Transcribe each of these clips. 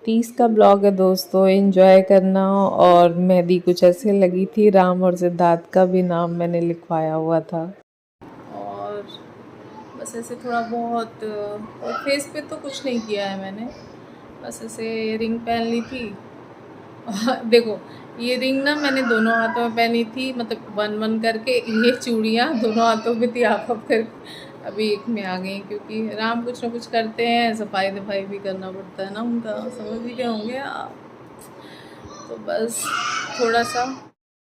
30 का ब्लॉग है दोस्तों, एंजॉय करना। और मेहंदी कुछ ऐसे लगी थी, राम और सिद्धार्थ का भी नाम मैंने लिखवाया हुआ था। और बस ऐसे थोड़ा बहुत और फेस पे तो कुछ नहीं किया है मैंने, बस ऐसे रिंग पहन ली थी। देखो, ये रिंग ना मैंने दोनों हाथों में पहनी थी, मतलब वन वन करके। ये चूड़ियाँ दोनों हाथों में थी, आप कर अभी एक में आ गई, क्योंकि राम कुछ ना कुछ करते हैं, सफाई दफाई भी करना पड़ता है ना उनका, समझ ही गए होंगे आप। तो बस थोड़ा सा।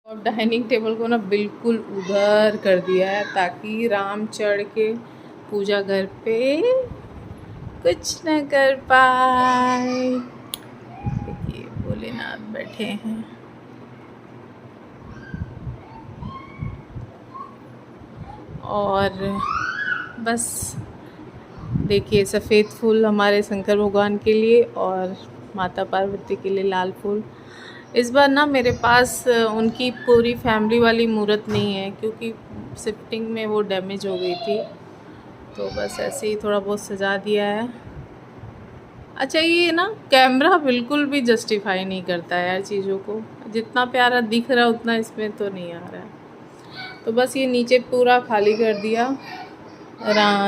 और डाइनिंग टेबल को ना बिल्कुल उधर कर दिया है, ताकि राम चढ़ के पूजा घर पे कुछ न कर पाए। देखिए भोलेनाथ बैठे हैं। और बस देखिए, सफ़ेद फूल हमारे शंकर भगवान के लिए और माता पार्वती के लिए लाल फूल। इस बार ना मेरे पास उनकी पूरी फैमिली वाली मूर्त नहीं है, क्योंकि शिफ्टिंग में वो डैमेज हो गई थी। तो बस ऐसे ही थोड़ा बहुत सजा दिया है। अच्छा, ये ना कैमरा बिल्कुल भी जस्टिफाई नहीं करता है यार चीज़ों को। जितना प्यारा दिख रहा है उतना इसमें तो नहीं आ रहा है। तो बस ये नीचे पूरा खाली कर दिया।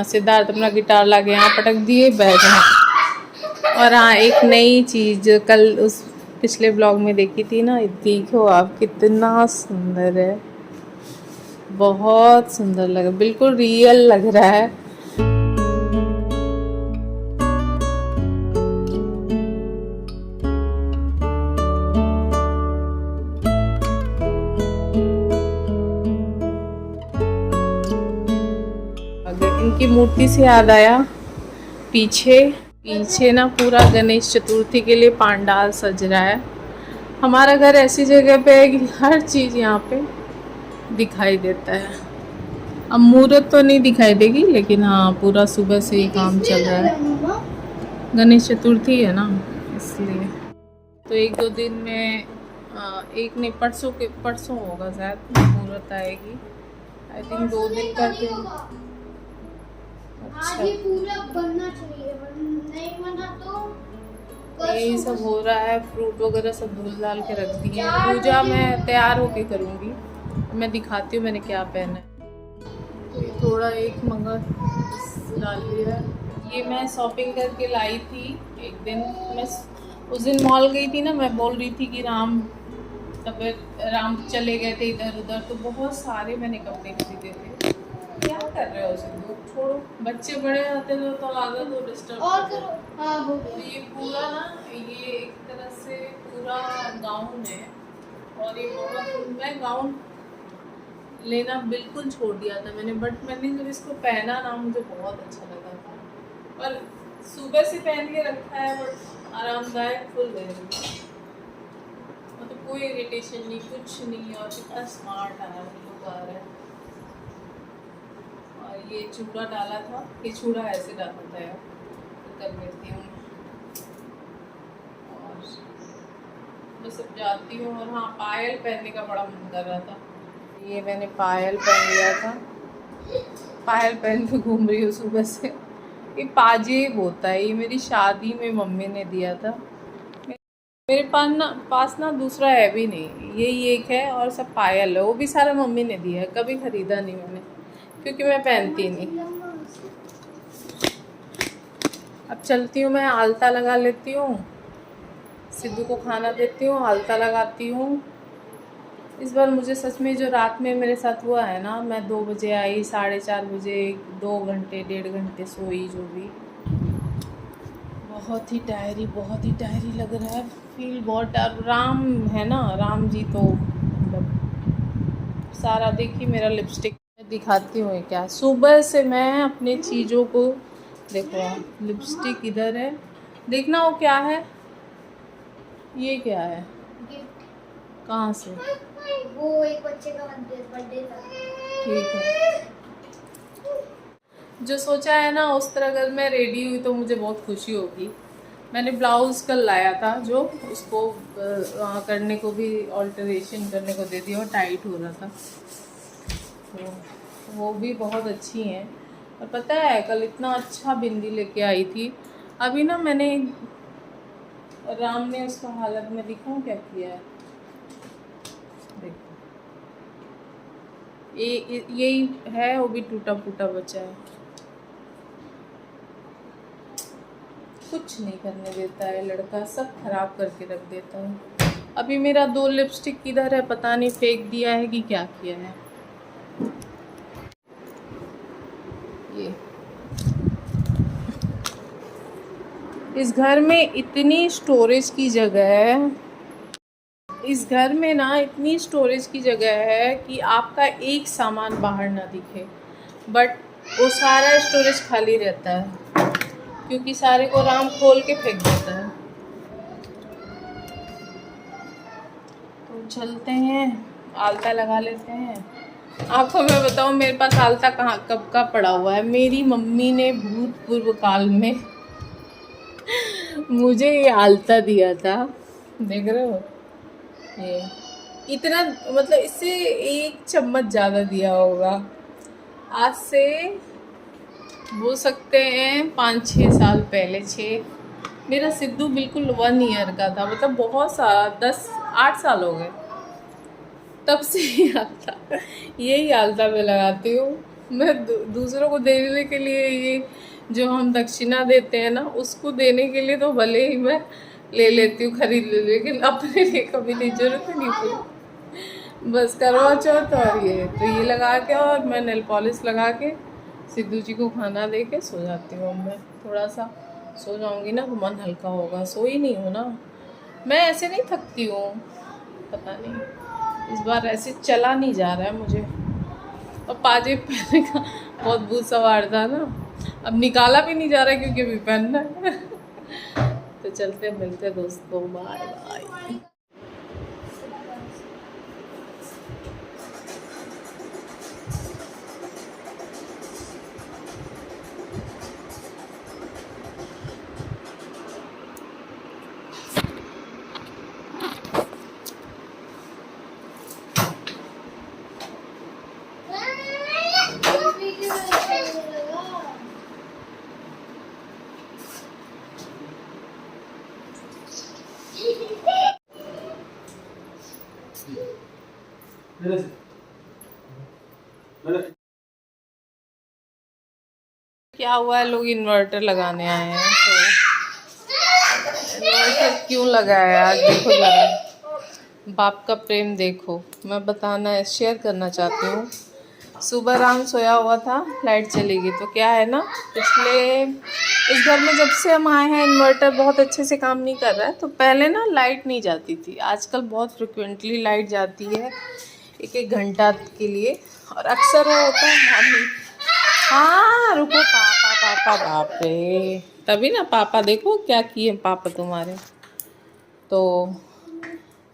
सिद्धार्थ अपना गिटार ला के यहाँ पटक दिए, बैठ गए। और हाँ, एक नई चीज़ कल उस पिछले ब्लॉग में देखी थी ना, देखो आप कितना सुंदर है, बहुत सुंदर लगा, बिल्कुल रियल लग रहा है। इनकी मूर्ति से याद आया, पीछे पीछे ना पूरा गणेश चतुर्थी के लिए पंडाल सज रहा है। हमारा घर ऐसी जगह पे है कि हर चीज़ यहाँ पे दिखाई देता है। अब मुहूर्त तो नहीं दिखाई देगी, लेकिन हाँ पूरा सुबह से ही काम चल रहा है। गणेश चतुर्थी है ना, इसलिए। तो एक दो दिन में एक नहीं, परसों होगा शायद मुहूर्त आएगी। आई थिंक 2 दिन का। अच्छा, ये पूरा बनना चाहिए, नहीं बना तो यही सब हो रहा है। फ्रूट वगैरह सब धुल डाल के रख दिए हैं। पूजा मैं तैयार होके करूँगी, मैं दिखाती हूँ मैंने क्या पहना है। तो थोड़ा एक मंगा डाल लिया है। ये मैं शॉपिंग करके लाई थी एक दिन। मैं उस दिन मॉल गई थी ना, मैं बोल रही थी कि राम चले गए थे इधर उधर, तो बहुत सारे मैंने कपड़े खरीदे थे। क्या कर रहे हो सिद्धू, छोड़ो, बच्चे बड़े आते तो आदत तो डिस्टर्ब तो ये पूरा ना, ये एक तरह से पूरा गाउन है। और ये बहुत, मैं गाउन लेना बिल्कुल छोड़ दिया था मैंने, बट मैंने जब इसको पहना ना मुझे बहुत अच्छा लगा था। और सुबह से पहन के रखा है, बट आरामदायक, फुल रहेगा, मतलब कोई इरिटेशन नहीं, कुछ नहीं। और कितना स्मार्ट आ रहा है, लुक आ रहा है। और ये चूड़ा डाला था, ये चूड़ा ऐसे डाला था यार, तो कर लेती हूँ। और बस अब जाती हूँ। और हाँ, पायल पहनने का बड़ा मन कर रहा था, ये मैंने पायल पहन लिया था। पायल पहन के घूम रही हूँ सुबह से। ये पाजेब होता है, ये मेरी शादी में मम्मी ने दिया था। मेरे पास ना दूसरा है भी नहीं, यही एक है, और सब पायल है, वो भी सारा मम्मी ने दिया है, कभी खरीदा नहीं मैंने, क्योंकि मैं पहनती नहीं। अब चलती हूँ, मैं आलता लगा लेती हूँ, सिद्धू को खाना देती हूँ, आलता लगाती हूँ। इस बार मुझे सच में जो रात में मेरे साथ हुआ है ना, मैं 2 बजे आई, 4:30 बजे 2 घंटे 1.5 घंटे सोई, जो भी, बहुत ही टायरी लग रहा है, फील बहुत। राम है ना, राम जी तो मतलब सारा। देखिए मेरा लिपस्टिक मैं दिखाती हूँ क्या, सुबह से मैं अपने चीज़ों को देखो। लिपस्टिक इधर है, देखना वो क्या है, ये क्या है, कहाँ से, वो एक बच्चे का बर्थडे था। ठीक है, जो सोचा है ना उस तरह अगर मैं रेडी हुई तो मुझे बहुत खुशी होगी। मैंने ब्लाउज़ कल लाया था, जो उसको वहाँ करने को भी, ऑल्टरेशन करने को दे दिया, और टाइट हो रहा था, तो वो भी बहुत अच्छी हैं। और पता है कल इतना अच्छा बिंदी लेके आई थी। अभी ना मैंने और राम ने उसको हालत में दिखाऊं क्या किया है। देखो यही है, वो भी टूटा फूटा बचा है, कुछ नहीं करने देता है लड़का, सब खराब करके रख देता है। अभी मेरा 2 लिपस्टिक किधर है पता नहीं, फेंक दिया है कि क्या किया है। ये इस घर में इतनी स्टोरेज की जगह है, इस घर में ना इतनी स्टोरेज की जगह है कि आपका एक सामान बाहर ना दिखे, बट वो सारा स्टोरेज खाली रहता है क्योंकि सारे को राम खोल के फेंक देता है। तो चलते हैं, आलता लगा लेते हैं। आपको मैं बताऊं मेरे पास आलता कहाँ कब का पड़ा हुआ है। मेरी मम्मी ने भूतपूर्व काल में मुझे ये आलता दिया था, देख रहे हो, ये इतना, मतलब इससे 1 चम्मच ज़्यादा दिया होगा। आज से बोल सकते हैं 5-6 साल पहले, 6, मेरा सिद्धू बिल्कुल 1 ईयर का था, मतलब बहुत सारा 10-8 साल हो गए, तब से ही आलता, यही आलता मैं लगाती हूँ। मैं दूसरों को देने के लिए, ये जो हम दक्षिणा देते हैं ना, उसको देने के लिए तो भले ही मैं ले लेती हूँ, खरीद ले, लेकिन अपने लिए कभी नहीं, जरूरत नहीं पड़ी। बस करवा चौथ और ये तो ये लगा के, और मैं नेल पॉलिश लगा के सिद्धू जी को खाना दे के सो जाती हूँ। मैं थोड़ा सा सो जाऊँगी ना तो मन हल्का होगा, सो ही नहीं हूँ ना मैं, ऐसे नहीं थकती हूँ, पता नहीं इस बार ऐसे चला नहीं जा रहा है मुझे। और पाजेब पहनने का बहुत भूत सवार था ना, अब निकाला भी नहीं जा रहा है क्योंकि अभी पहनना है। तो चलते मिलते दोस्तों, बाय बाय। क्या हुआ है, लोग इन्वर्टर लगाने आए हैं, तो इन्वर्टर क्यों लगाया आज देखो जरा, बाप का प्रेम देखो। मैं बताना है, शेयर करना चाहती हूँ। सुबह राम सोया हुआ था, लाइट चली गई, तो क्या है ना, पिछले इस घर में जब से हम आए हैं इन्वर्टर बहुत अच्छे से काम नहीं कर रहा है। तो पहले ना लाइट नहीं जाती थी, आजकल बहुत फ्रिक्वेंटली लाइट जाती है, 1-1 घंटा के लिए, और अक्सर वो होता है मॉर्निंग। हाँ रुको, पापा पापा, बाप रे, तभी ना पापा, देखो क्या किए पापा तुम्हारे। तो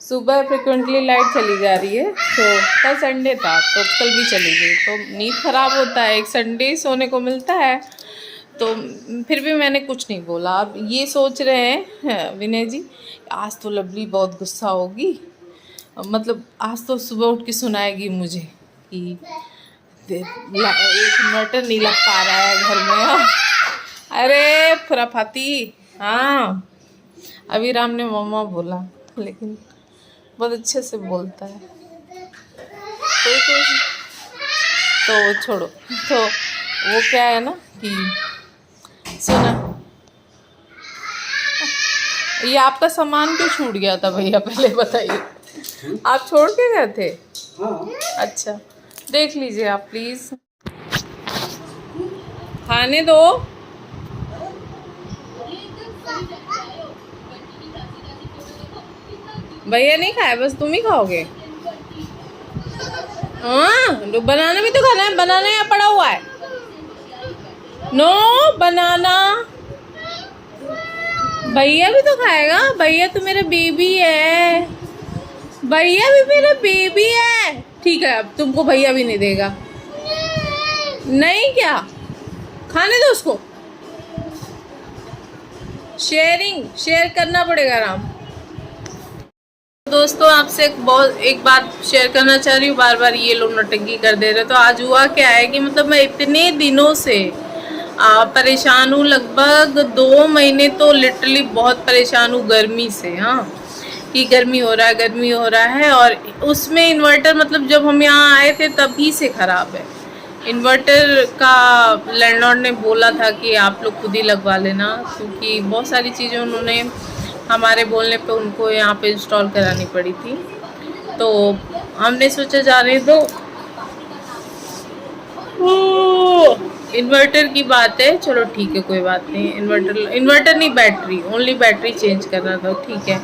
सुबह फ्रिक्वेंटली लाइट चली जा रही है, तो कल संडे था तो कल भी चली गई, तो नींद ख़राब होता है, एक संडे सोने को मिलता है। तो फिर भी मैंने कुछ नहीं बोला। अब ये सोच रहे हैं विनय जी, आज तो लवली बहुत गुस्सा होगी, मतलब आज तो सुबह उठ के सुनाएगी मुझे कि एक इन्वर्टर नहीं लग पा रहा है घर में। अरे खुराफाती, हाँ अभी राम ने मम्मा बोला, लेकिन बहुत अच्छे से बोलता है, तो छोड़ो। तो वो क्या है ना कि सुना, ये आपका सामान क्यों छूट गया था भैया, पहले बताइए, आप छोड़ के गए थे? हाँ। अच्छा, देख लीजिए आप प्लीज, खाने दो। भैया नहीं खाए, बस तुम ही खाओगे? हाँ, बनाना भी तो खाना है, बनाना यहाँ पड़ा हुआ है। नो बनाना, भैया भी तो खाएगा, भैया तो मेरा बेबी है, भैया भी मेरा बेबी है। ठीक है, अब तुमको भैया भी नहीं देगा, नहीं क्या, खाने दो उसको, शेयर करना पड़ेगा राम। दोस्तों आपसे एक बात शेयर करना चाह रही हूँ, बार बार ये लोग नौटंकी कर दे रहे। तो आज हुआ क्या है कि मतलब मैं इतने दिनों से परेशान हूँ लगभग 2 महीने, तो लिटरली बहुत परेशान हूँ गर्मी से। हाँ, कि गर्मी हो रहा है, गर्मी हो रहा है। और उसमें इन्वर्टर, मतलब जब हम यहाँ आए थे तभी से ख़राब है इन्वर्टर का। लैंडलॉर्ड ने बोला था कि आप लोग खुद ही लगवा लेना, क्योंकि बहुत सारी चीज़ें उन्होंने हमारे बोलने पे उनको यहाँ पे इंस्टॉल करानी पड़ी थी। तो हमने सोचा जाने दो, इन्वर्टर की बात है, चलो ठीक है, कोई बात नहीं। इन्वर्टर नहीं, बैटरी, ओनली बैटरी चेंज करना था, ठीक है।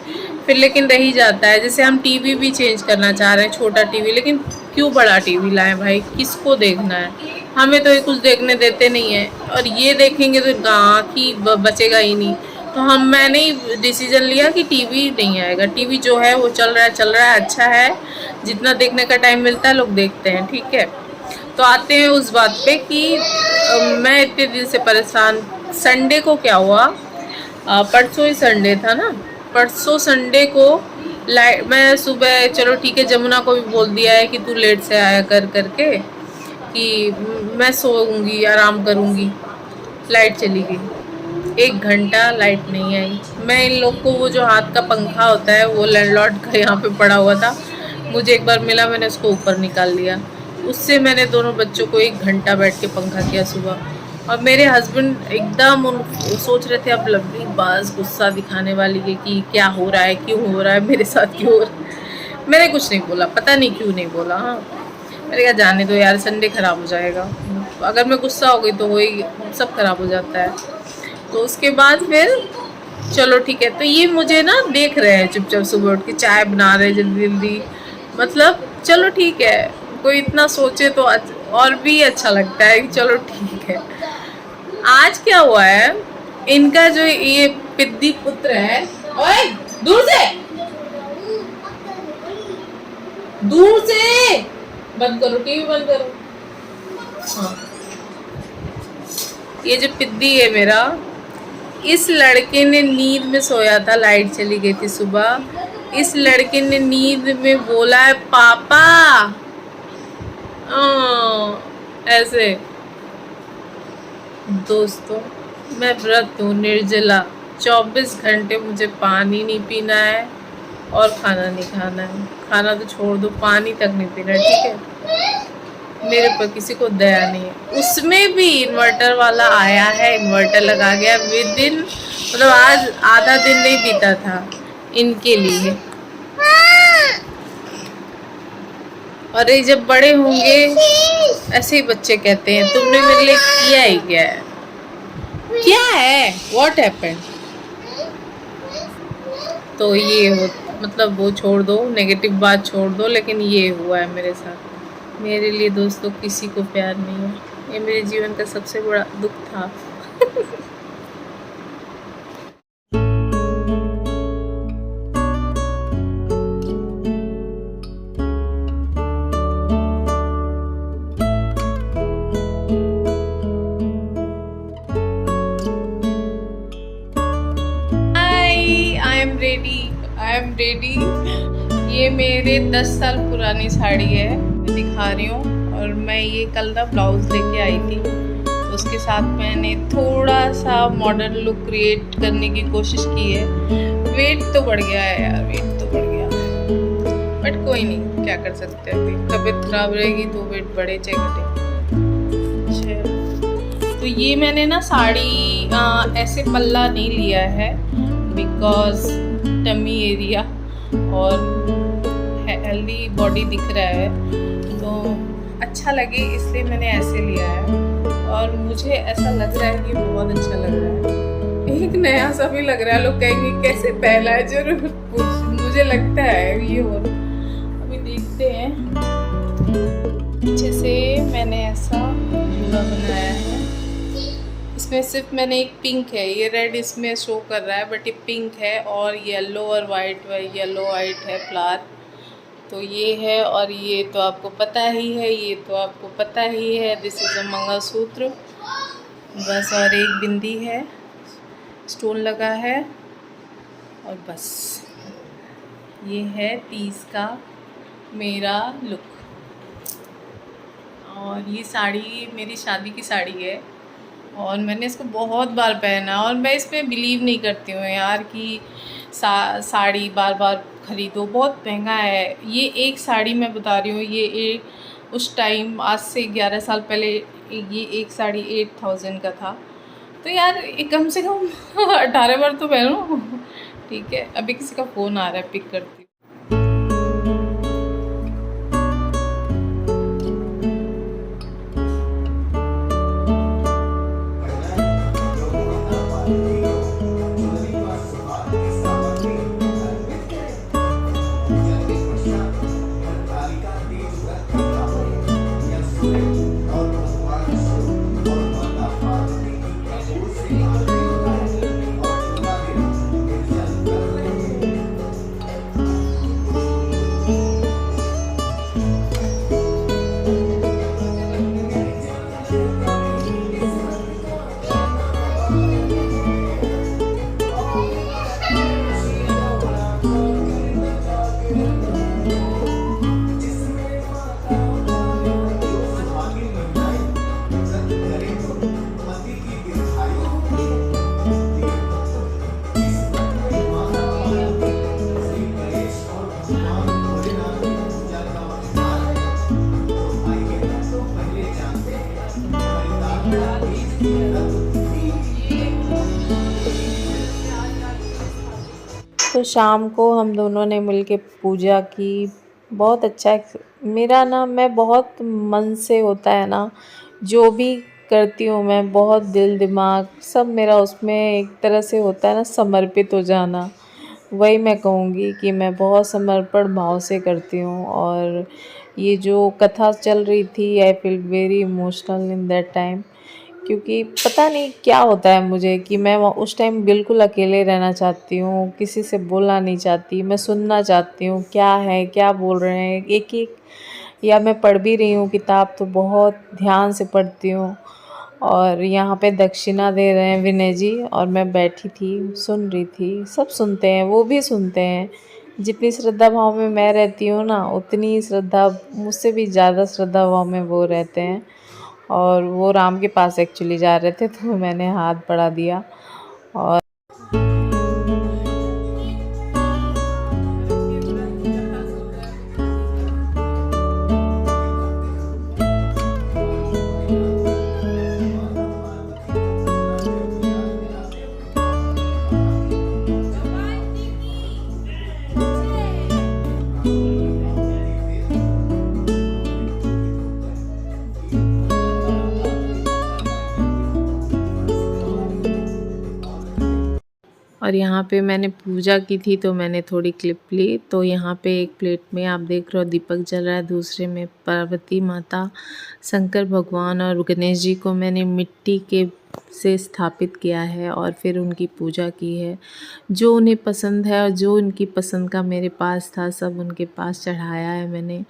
फिर लेकिन रही जाता है, जैसे हम टीवी भी चेंज करना चाह रहे हैं, छोटा टीवी, लेकिन क्यों बड़ा टीवी लाएं भाई, किसको देखना है? हमें तो ये कुछ देखने देते नहीं है, और ये देखेंगे तो आँख ही बचेगा ही नहीं। तो मैंने ही डिसीजन लिया कि टीवी नहीं आएगा। टीवी जो है वो चल रहा है, अच्छा है, जितना देखने का टाइम मिलता है लोग देखते हैं, ठीक है। तो आते हैं उस बात पे कि मैं इतने दिन से परेशान। संडे को क्या हुआ, परसों ही संडे था ना, परसों संडे को लाइट, मैं सुबह, चलो ठीक है, जमुना को भी बोल दिया है कि तू लेट से आया करके, कि मैं सोऊंगी, आराम करूंगी। लाइट चली गई, 1 घंटा लाइट नहीं आई। मैं इन लोग को, वो जो हाथ का पंखा होता है वो लैंडलॉर्ड का यहाँ पे पड़ा हुआ था, मुझे एक बार मिला, मैंने उसको ऊपर निकाल लिया। उससे मैंने दोनों बच्चों को 1 घंटा बैठ के पंखा किया सुबह। और मेरे हस्बैंड एकदम सोच रहे थे अब लग गई बाज गुस्सा दिखाने वाली है कि क्या हो रहा है, क्यों हो रहा है, मेरे साथ क्यों हो रहा है। मैंने कुछ नहीं बोला, पता नहीं क्यों नहीं बोला। हाँ, मैंने कहा जाने दो यार, संडे ख़राब हो जाएगा। अगर मैं गुस्सा हो गई तो हो ही, सब ख़राब हो जाता है। तो उसके बाद फिर चलो ठीक है। तो ये मुझे ना देख रहे हैं चुपचाप, सुबह उठ के चाय बना रहे जल्दी जल्दी, मतलब चलो ठीक है, कोई इतना सोचे तो और भी अच्छा लगता है कि चलो ठीक है। आज क्या हुआ है, इनका जो ये पिद्दी पुत्र है, ओए दूर से, दूर से बंद करो, टीवी बंद करो। हाँ, ये जो पिद्दी है मेरा, इस लड़के ने नींद में सोया था, लाइट चली गई थी सुबह। इस लड़के ने नींद में बोला है पापा, ऐसे। दोस्तों, मैं व्रत हूँ, निर्जला, 24 घंटे मुझे पानी नहीं पीना है और खाना नहीं खाना है। खाना तो छोड़ दो, पानी तक नहीं पीना है, ठीक है। मेरे पर किसी को दया नहीं है। उसमें भी इन्वर्टर वाला आया है, इन्वर्टर लगा गया विद इन, मतलब आज आधा दिन नहीं बीता था इनके लिए। और ये जब बड़े होंगे, ऐसे ही बच्चे कहते हैं तुमने मेरे लिए किया ही क्या है, क्या है, व्हाट हैपेंड। तो ये हो, मतलब वो छोड़ दो, नेगेटिव बात छोड़ दो, लेकिन ये हुआ है मेरे साथ। मेरे लिए दोस्तों किसी को प्यार नहीं है, ये मेरे जीवन का सबसे बड़ा दुख था। I am ready. ये मेरे 10 साल पुरानी साड़ी है, मैं दिखा रही हूँ। और मैं ये कल ना ब्लाउज लेके आई थी, तो उसके साथ मैंने थोड़ा सा मॉडर्न लुक क्रिएट करने की कोशिश की है। वेट तो बढ़ गया है यार, वेट तो बढ़ गया, बट कोई नहीं, क्या कर सकते हैं। अभी तबीयत खराब रहेगी तो वेट बढ़े चाहे घटे। तो ये मैंने ना साड़ी ऐसे पल्ला नहीं लिया है, बिकॉज टमी एरिया और हेल्दी बॉडी दिख रहा है, तो अच्छा लगे इसलिए मैंने ऐसे लिया है। और मुझे ऐसा लग रहा है कि बहुत अच्छा लग रहा है, एक नया सा भी लग रहा है। लोग कहेंगे कैसे पहला है, जरूर मुझे लगता है ये। और अभी देखते हैं, पीछे से मैंने ऐसा जूड़ा बनाया है। इसमें सिर्फ मैंने एक पिंक है, ये रेड इसमें शो कर रहा है, बट ये पिंक है, और येलो और वाइट, येलो वाइट है फ्लावर। तो ये है, और ये तो आपको पता ही है, ये तो आपको पता ही है, दिस इज़ अ मंगलसूत्र बस। और एक बिंदी है, स्टोन लगा है, और बस ये है 30 का मेरा लुक। और ये साड़ी मेरी शादी की साड़ी है, और मैंने इसको बहुत बार पहना और मैं इसमें बिलीव नहीं करती हूँ यार कि साड़ी बार बार ख़रीदो, बहुत महंगा है। ये एक साड़ी मैं बता रही हूँ, ये एक उस टाइम आज से 11 साल पहले ये एक साड़ी 8000 का था। तो यार ये कम से कम 18 बार तो पहनो। ठीक है, अभी किसी का फ़ोन आ रहा है, पिक करती हूँ। तो शाम को हम दोनों ने मिलके पूजा की। बहुत अच्छा मेरा ना, मैं बहुत मन से होता है ना, जो भी करती हूँ मैं, बहुत दिल दिमाग सब मेरा उसमें एक तरह से होता है ना, समर्पित हो जाना। वही मैं कहूँगी कि मैं बहुत समर्पण भाव से करती हूँ। और ये जो कथा चल रही थी, I feel very emotional in that time, क्योंकि पता नहीं क्या होता है मुझे कि मैं उस टाइम बिल्कुल अकेले रहना चाहती हूँ, किसी से बोलना नहीं चाहती, मैं सुनना चाहती हूँ क्या है, क्या बोल रहे हैं एक एक। या मैं पढ़ भी रही हूँ किताब तो बहुत ध्यान से पढ़ती हूँ। और यहाँ पे दक्षिणा दे रहे हैं विनय जी, और मैं बैठी थी सुन रही थी। सब सुनते हैं, वो भी सुनते हैं। जितनी श्रद्धा भाव में मैं रहती हूँ ना, उतनी ही श्रद्धा, मुझसे भी ज़्यादा श्रद्धा भाव में वो रहते हैं। और वो राम के पास एक्चुअली जा रहे थे, तो मैंने हाथ बढ़ा दिया। और यहाँ पे मैंने पूजा की थी, तो मैंने थोड़ी क्लिप ली। तो यहाँ पे एक प्लेट में आप देख रहे हो दीपक जल रहा है, दूसरे में पार्वती माता, शंकर भगवान और गणेश जी को मैंने मिट्टी के से स्थापित किया है और फिर उनकी पूजा की है। जो उन्हें पसंद है और जो उनकी पसंद का मेरे पास था, सब उनके पास चढ़ाया है मैंने।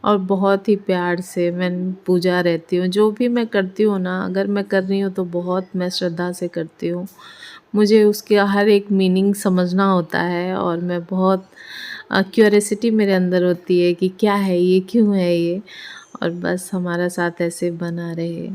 और बहुत ही प्यार से मैं पूजा रहती हूँ। जो भी मैं करती हूँ ना, अगर मैं कर रही हूँ तो बहुत मैं श्रद्धा से करती हूँ। मुझे उसके हर एक मीनिंग समझना होता है और मैं बहुत क्यूरियोसिटी मेरे अंदर होती है कि क्या है ये, क्यों है ये, और बस हमारा साथ ऐसे बना रहे।